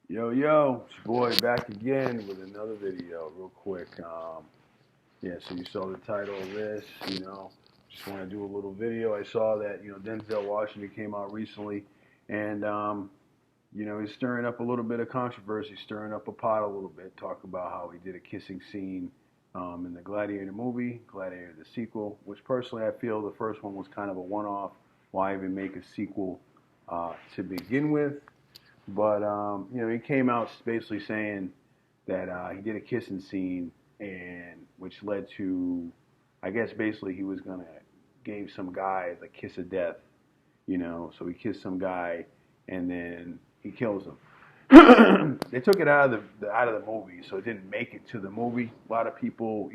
Yo, yo, it's your boy back again with another video, real quick. So you saw the title of this, just want to do a little video. I saw that, Denzel Washington came out recently, and, he's stirring up a little bit of controversy, stirring up a pot a little bit, talk about how he did a kissing scene in the Gladiator movie, Gladiator the sequel, which personally I feel the first one was kind of a one-off. Why even make a sequel to begin with? But he came out basically saying that he did a kissing scene, and which led to, I guess basically he was gonna gave some guy the kiss of death, So he kissed some guy, and then he kills him. They took it out of the movie, so it didn't make it to the movie. A lot of people,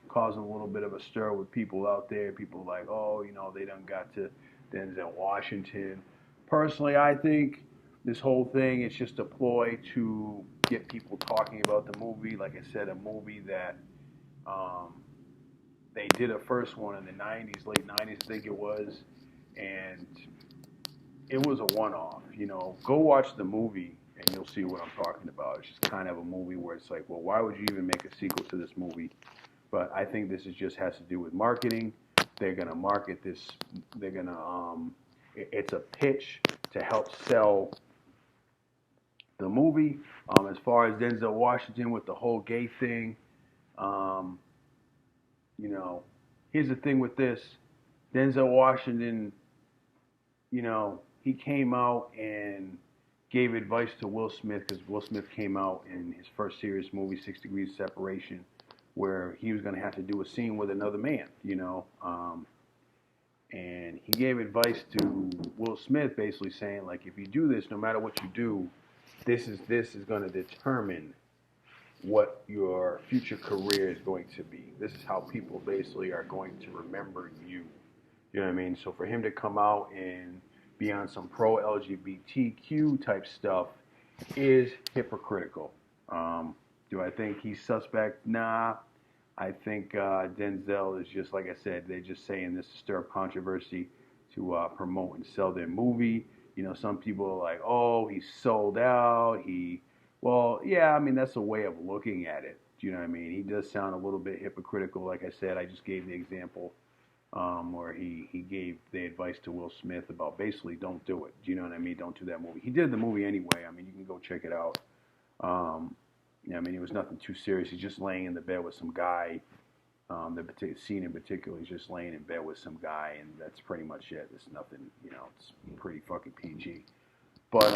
causing a little bit of a stir with people out there. People like, oh, they done got to Denzel Washington. Personally, I think this whole thing is just a ploy to get people talking about the movie. Like I said, a movie that um, they did a first one in the 90s, late 90s, I think it was, and it was a one-off. Go watch the movie and you'll see what I'm talking about. It's just kind of a movie where it's like, well, why would you even make a sequel to this movie? But I think this is just has to do with marketing. They're gonna market this. They're gonna. It's a pitch to help sell the movie. As far as Denzel Washington with the whole gay thing, um, you know, here's the thing with this: Denzel Washington, he came out and gave advice to Will Smith because Will Smith came out in his first serious movie, 6 Degrees of Separation, where he was going to have to do a scene with another man, and he gave advice to Will Smith, basically saying like, if you do this, no matter what you do, this is going to determine what your future career is going to be. This is how people basically are going to remember you. You know what I mean? So for him to come out and be on some pro LGBTQ type stuff is hypocritical. Do I think he's suspect? Nah. I think Denzel is just like I said. They're just saying this to stir up controversy to promote and sell their movie. Some people are like, "Oh, he's sold out." Well, yeah. I mean, that's a way of looking at it. Do you know what I mean? He does sound a little bit hypocritical. Like I said, I just gave the example where he gave the advice to Will Smith about basically don't do it. Do you know what I mean? Don't do that movie. He did the movie anyway. I mean, you can go check it out. Um, yeah, I mean, it was nothing too serious. He's just laying in the bed with some guy. The particular scene in particular, he's just laying in bed with some guy, and that's pretty much it. It's nothing, it's pretty fucking PG. But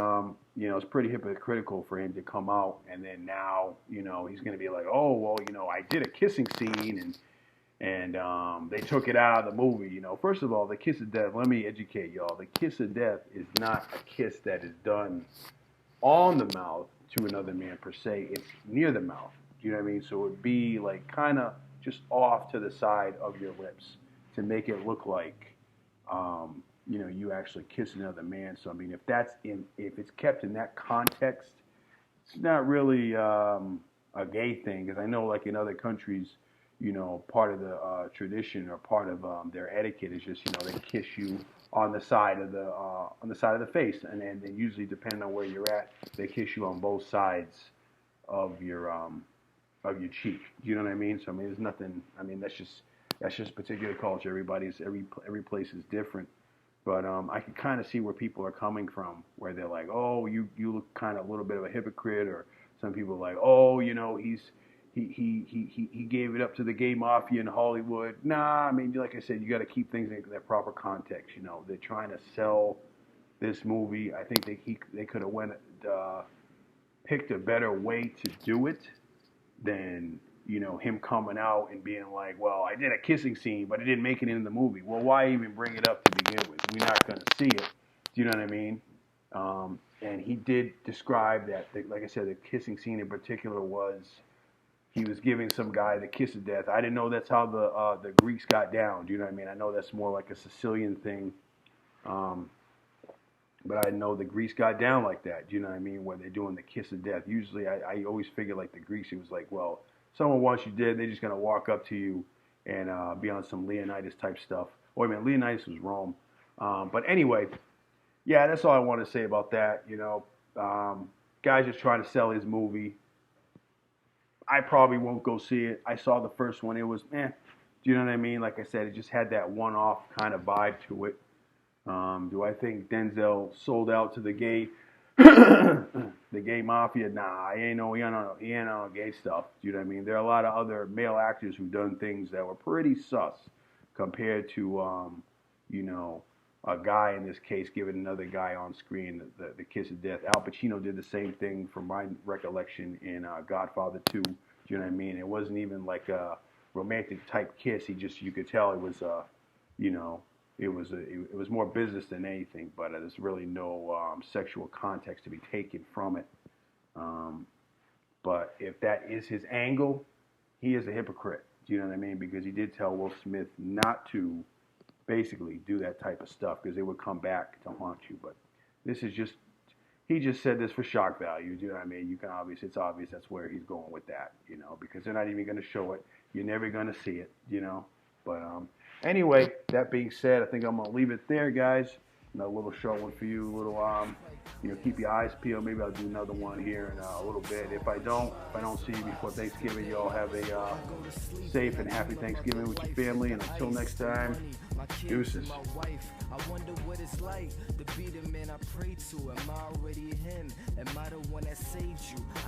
it's pretty hypocritical for him to come out and then now, he's going to be like, oh, well, I did a kissing scene and they took it out of the movie. First of all, the kiss of death. Let me educate y'all. The kiss of death is not a kiss that is done on the mouth to another man per se. It's near the mouth. Do you know what I mean? So it would be like kind of just off to the side of your lips to make it look like you actually kiss another man. So I mean, if it's kept in that context, it's not really a gay thing. Because I know, like in other countries, part of the tradition or part of their etiquette is just they kiss you on the side of the face, and then usually depending on where you're at, they kiss you on both sides of your cheek. Do you know what I mean? So I mean, there's nothing. I mean, that's just particular culture. Every place is different. But I can kind of see where people are coming from, where they're like, oh, you look kind of a little bit of a hypocrite, or some people are like, oh, he gave it up to the gay mafia in Hollywood. Nah, I mean, like I said, you got to keep things in their proper context. They're trying to sell this movie. I think they could have picked a better way to do it than him coming out and being like, well, I did a kissing scene, but it didn't make it into the movie. Well, why even bring it up to begin with? We're not going to see it. Do you know what I mean? And he did describe that, like I said, the kissing scene in particular was he was giving some guy the kiss of death. I didn't know that's how the Greeks got down. Do you know what I mean? I know that's more like a Sicilian thing, but I didn't know the Greeks got down like that. Do you know what I mean? Where they're doing the kiss of death. Usually, I always figured like the Greeks, it was like, well, someone wants you dead, they're just gonna walk up to you and be on some Leonidas type stuff. Wait a minute, Leonidas was Rome. But anyway, yeah, that's all I want to say about that. Guy's just trying to sell his movie. I probably won't go see it. I saw the first one. It was, eh. Do you know what I mean? Like I said, it just had that one-off kind of vibe to it. Do I think Denzel sold out to the gay, the gay mafia? Nah, he ain't on gay stuff. Do you know what I mean? There are a lot of other male actors who've done things that were pretty sus compared to, you know, a guy in this case giving another guy on screen the kiss of death. Al Pacino did the same thing, from my recollection, in Godfather 2. Do you know what I mean? It wasn't even like a romantic type kiss. You could tell it was, you know, it was more business than anything. But there's really no sexual context to be taken from it. But if that is his angle, he is a hypocrite. Do you know what I mean? Because he did tell Will Smith not to basically do that type of stuff, because it would come back to haunt you. But this is just, he just said this for shock value. Do you know what I mean? It's obvious that's where he's going with that, you know, because they're not even going to show it. You're never going to see it, you know. But anyway, that being said, I think I'm going to leave it there, guys. Another little short one for you, a little, you know, keep your eyes peeled. Maybe I'll do another one here in a little bit. If I don't see you before Thanksgiving, you all have a safe and happy Thanksgiving with your family. And until next time, deuces. I wonder what it's like to be the man I pray to. Am I already him? Am I the one that saved you?